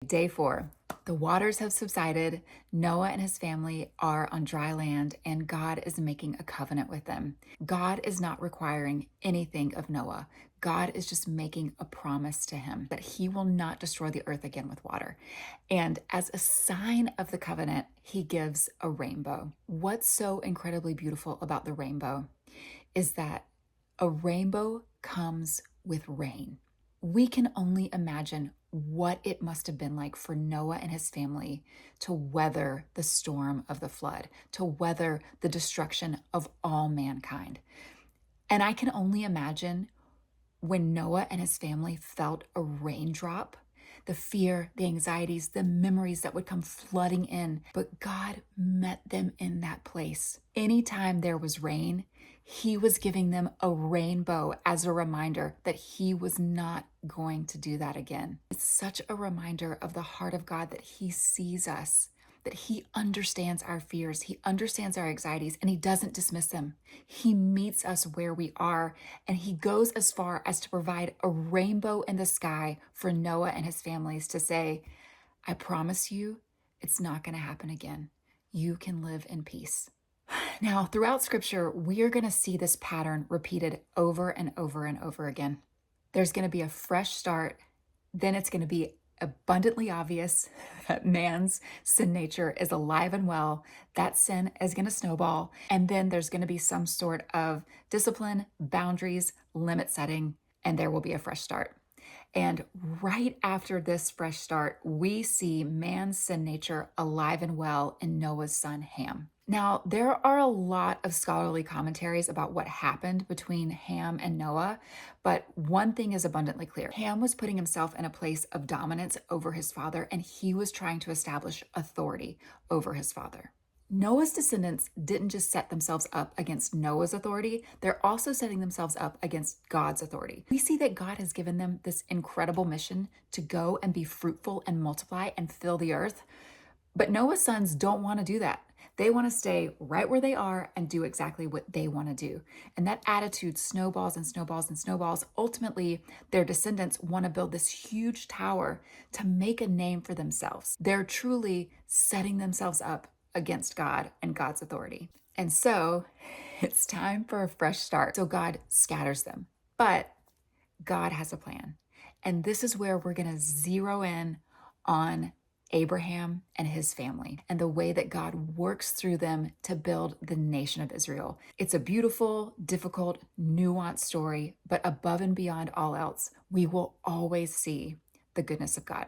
Day 4. The waters have subsided. Noah and his family are on dry land, and God is making a covenant with them. God is not requiring anything of Noah. God is just making a promise to him that he will not destroy the earth again with water. And as a sign of the covenant, he gives a rainbow. What's so incredibly beautiful about the rainbow is that a rainbow comes with rain. We can only imagine what it must have been like for Noah and his family to weather the storm of the flood, to weather the destruction of all mankind. And I can only imagine when Noah and his family felt a raindrop, the fear, the anxieties, the memories that would come flooding in. But God met them in that place. Anytime there was rain, he was giving them a rainbow as a reminder that he was not going to do that again. It's such a reminder of the heart of God that he sees us, that he understands our fears, he understands our anxieties, and he doesn't dismiss them. He meets us where we are, and he goes as far as to provide a rainbow in the sky for Noah and his families to say, I promise you, it's not going to happen again. You can live in peace. Now, throughout scripture, we are going to see this pattern repeated over and over and over again. There's going to be a fresh start, then it's going to be abundantly obvious that man's sin nature is alive and well. That sin is going to snowball. And then there's going to be some sort of discipline, boundaries, limit setting, and there will be a fresh start. And right after this fresh start, we see man's sin nature alive and well in Noah's son Ham. Now, there are a lot of scholarly commentaries about what happened between Ham and Noah, but one thing is abundantly clear. Ham was putting himself in a place of dominance over his father, and he was trying to establish authority over his father. Noah's descendants didn't just set themselves up against Noah's authority, they're also setting themselves up against God's authority. We see that God has given them this incredible mission to go and be fruitful and multiply and fill the earth. But Noah's sons don't want to do that. They want to stay right where they are and do exactly what they want to do. And that attitude snowballs and snowballs and snowballs. Ultimately, their descendants want to build this huge tower to make a name for themselves. They're truly setting themselves up against God and God's authority. And so it's time for a fresh start. So God scatters them. But God has a plan. And this is where we're going to zero in on Abraham and his family and the way that God works through them to build the nation of Israel. It's a beautiful, difficult, nuanced story, but above and beyond all else, we will always see the goodness of God.